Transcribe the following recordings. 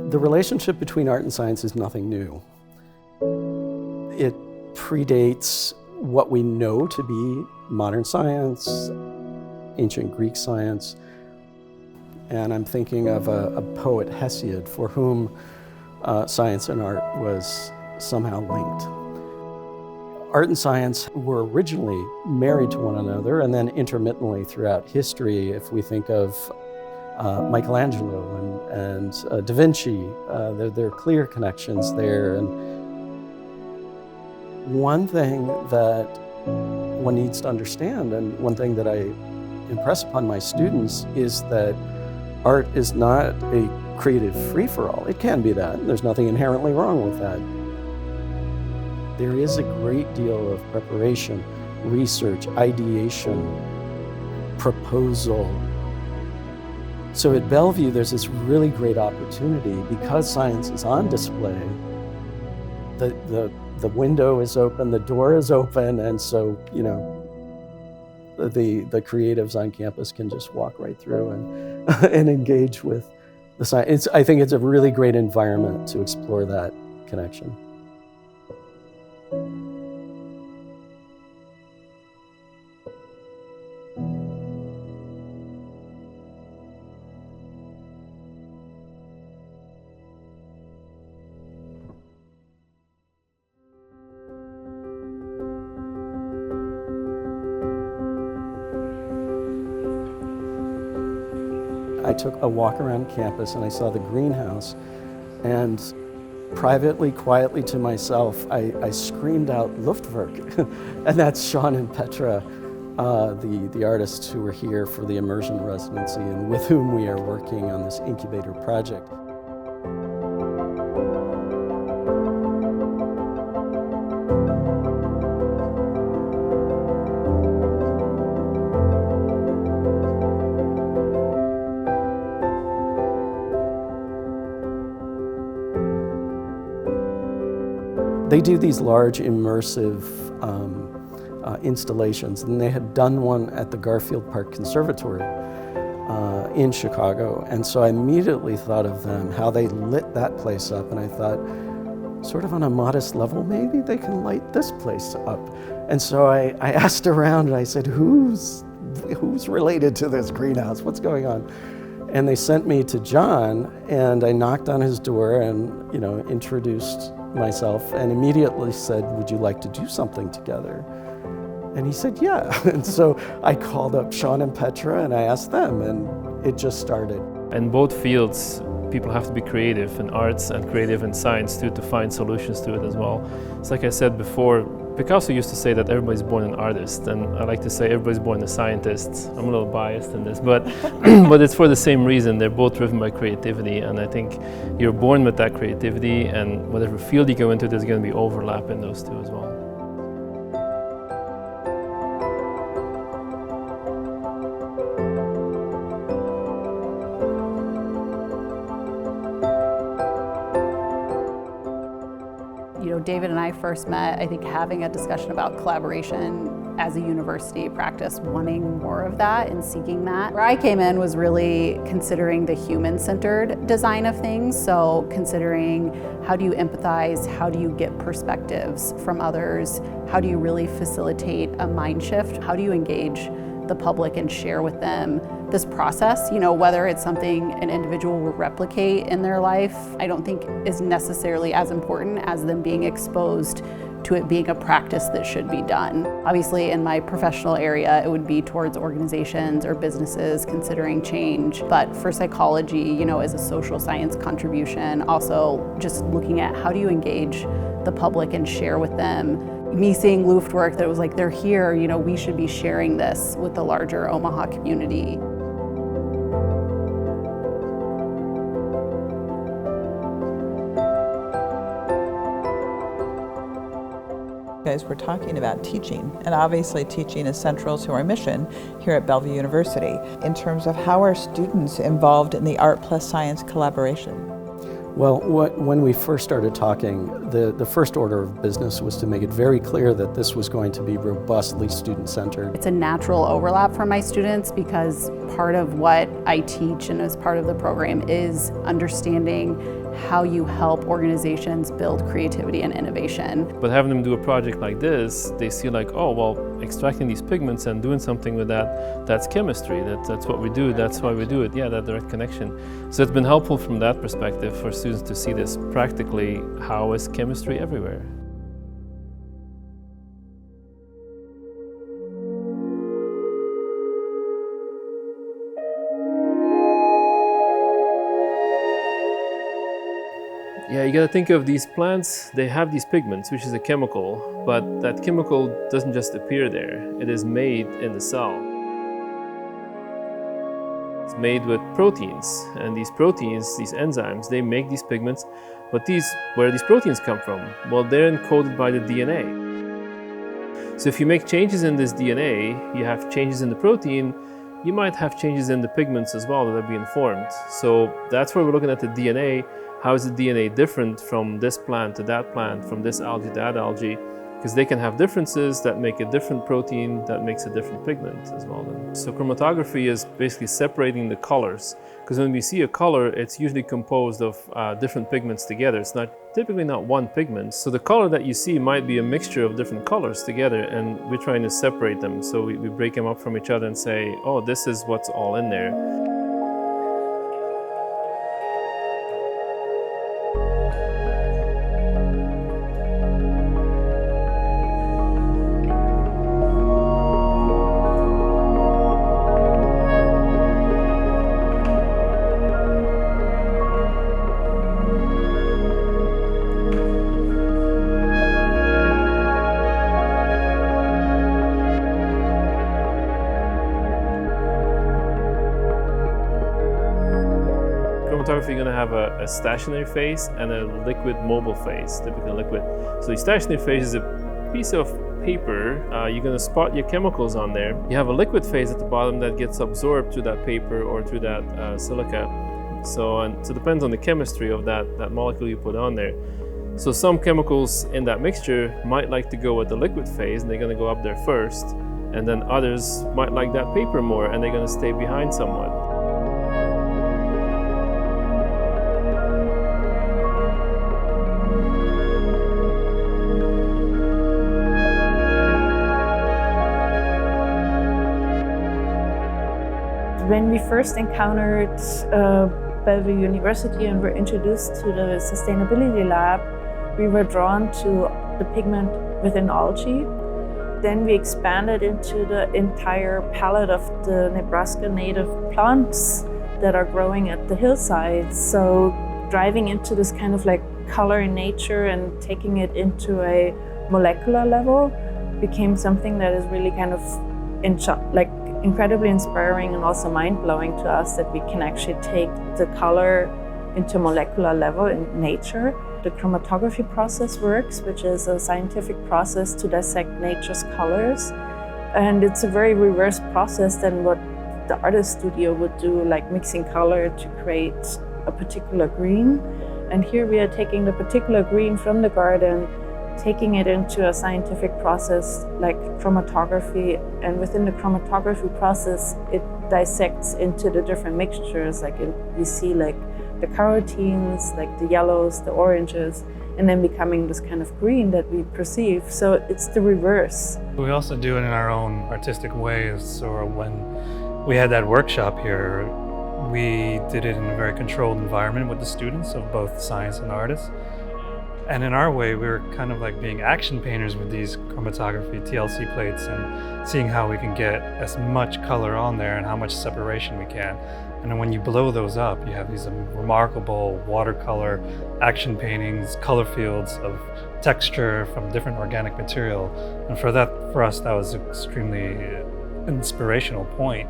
The relationship between art and science is nothing new. It predates what we know to be modern science, ancient Greek science, and I'm thinking of a poet, Hesiod, for whom science and art was somehow linked. Art and science were originally married to one another, and then intermittently throughout history, if we think of Michelangelo and Da Vinci, there are clear connections there. And one thing that one needs to understand, and one thing that I impress upon my students, is that art is not a creative free-for-all. It can be that, and there's nothing inherently wrong with that. There is a great deal of preparation, research, ideation, proposal. So at Bellevue, there's this really great opportunity because science is on display. The window is open, the door is open, and so, you know, the creatives on campus can just walk right through and engage with the science. I think it's a really great environment to explore that connection. I took a walk around campus and I saw the greenhouse, and privately, quietly to myself, I screamed out Luftwerk. And that's Sean and Petra, the artists who were here for the immersion residency and with whom we are working on this incubator project. They do these large immersive installations, and they had done one at the Garfield Park Conservatory in Chicago. And so I immediately thought of them, how they lit that place up, and I thought, sort of on a modest level, maybe they can light this place up. And so I asked around and I said, who's related to this greenhouse? What's going on? And they sent me to John, and I knocked on his door and, you know, introduced myself and immediately said, would you like to do something together? And he said, yeah. And so I called up Sean and Petra and I asked them, and it just started. In both fields, people have to be creative in arts and creative in science too, to find solutions to it as well. It's like I said before, Picasso used to say that everybody's born an artist, and I like to say everybody's born a scientist. I'm a little biased in this, but but it's for the same reason. They're both driven by creativity, and I think you're born with that creativity, and whatever field you go into, there's going to be overlap in those two as well. You know, David and I first met, I think, having a discussion about collaboration as a university practice, wanting more of that and seeking that. Where I came in was really considering the human-centered design of things. So considering how do you empathize, how do you get perspectives from others, how do you really facilitate a mind shift, how do you engage the public and share with them this process, you know, whether it's something an individual will replicate in their life, I don't think is necessarily as important as them being exposed to it being a practice that should be done. Obviously, in my professional area, it would be towards organizations or businesses considering change. But for psychology, you know, as a social science contribution, also just looking at how do you engage the public and share with them. Me seeing Luftwerk, that was like, they're here, you know, we should be sharing this with the larger Omaha community. Guys, we're talking about teaching, and obviously teaching is central to our mission here at Bellevue University in terms of how are students involved in the art plus science collaboration. Well, when we first started talking, the first order of business was to make it very clear that this was going to be robustly student-centered. It's a natural overlap for my students because part of what I teach and as part of the program is understanding how you help organizations build creativity and innovation. But having them do a project like this, they see like, oh, well, extracting these pigments and doing something with that, that's chemistry, that's what we do, that's why we do it, yeah, that direct connection. So it's been helpful from that perspective for students to see this practically, how is chemistry everywhere? Yeah, you gotta think of these plants, they have these pigments, which is a chemical, but that chemical doesn't just appear there, it is made in the cell. It's made with proteins, and these proteins, these enzymes, they make these pigments, but where do these proteins come from? Well, they're encoded by the DNA. So if you make changes in this DNA, you have changes in the protein, you might have changes in the pigments as well that are being formed. So that's where we're looking at the DNA. How is the DNA different from this plant to that plant, from this algae to that algae? Because they can have differences that make a different protein that makes a different pigment as well. So chromatography is basically separating the colors. Because when we see a color, it's usually composed of different pigments together. It's typically not one pigment. So the color that you see might be a mixture of different colors together, and we're trying to separate them. So we break them up from each other and say, oh, this is what's all in there. You're going to have a stationary phase and a liquid mobile phase, typically liquid. So the stationary phase is a piece of paper. You're going to spot your chemicals on there. You have a liquid phase at the bottom that gets absorbed through that paper or through that silica. So it depends on the chemistry of that molecule you put on there. So some chemicals in that mixture might like to go with the liquid phase, and they're going to go up there first. And then others might like that paper more, and they're going to stay behind somewhat. When we first encountered Bellevue University and were introduced to the sustainability lab, we were drawn to the pigment within algae. Then we expanded into the entire palette of the Nebraska native plants that are growing at the hillsides. So driving into this kind of like color in nature and taking it into a molecular level became something that is really kind of incredibly inspiring and also mind-blowing to us, that we can actually take the color into molecular level in nature. The chromatography process works, which is a scientific process to dissect nature's colors. And it's a very reverse process than what the artist studio would do, like mixing color to create a particular green. And here we are taking the particular green from the garden, taking it into a scientific process like chromatography, and within the chromatography process it dissects into the different mixtures, we see like the carotenes, like the yellows, the oranges, and then becoming this kind of green that we perceive. So it's the reverse. We also do it in our own artistic ways. So when we had that workshop here, we did it in a very controlled environment with the students of both science and artists. And in our way, we were kind of like being action painters with these chromatography TLC plates and seeing how we can get as much color on there and how much separation we can. And then when you blow those up, you have these remarkable watercolor action paintings, color fields of texture from different organic material. And for us, that was an extremely inspirational point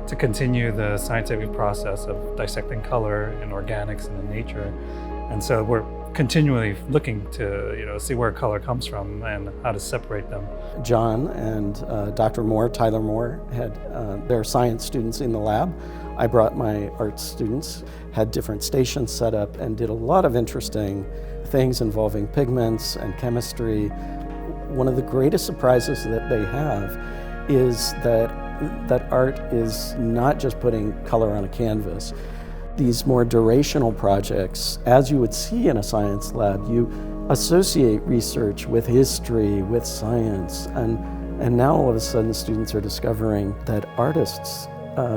to continue the scientific process of dissecting color in organics and in nature. And so we're continually looking to see where color comes from and how to separate them. John and Dr. Moore, Tyler Moore, had their science students in the lab. I brought my art students, had different stations set up, and did a lot of interesting things involving pigments and chemistry. One of the greatest surprises that they have is that art is not just putting color on a canvas. these more durational projects, as you would see in a science lab, you associate research with history, with science, and now all of a sudden students are discovering that artists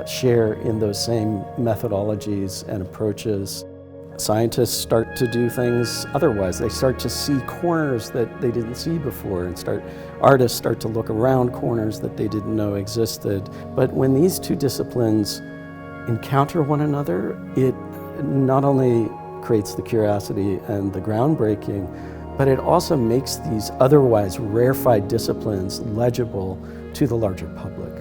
share in those same methodologies and approaches. Scientists start to do things otherwise. They start to see corners that they didn't see before, and artists start to look around corners that they didn't know existed. But when these two disciplines encounter one another, it not only creates the curiosity and the groundbreaking, but it also makes these otherwise rarefied disciplines legible to the larger public.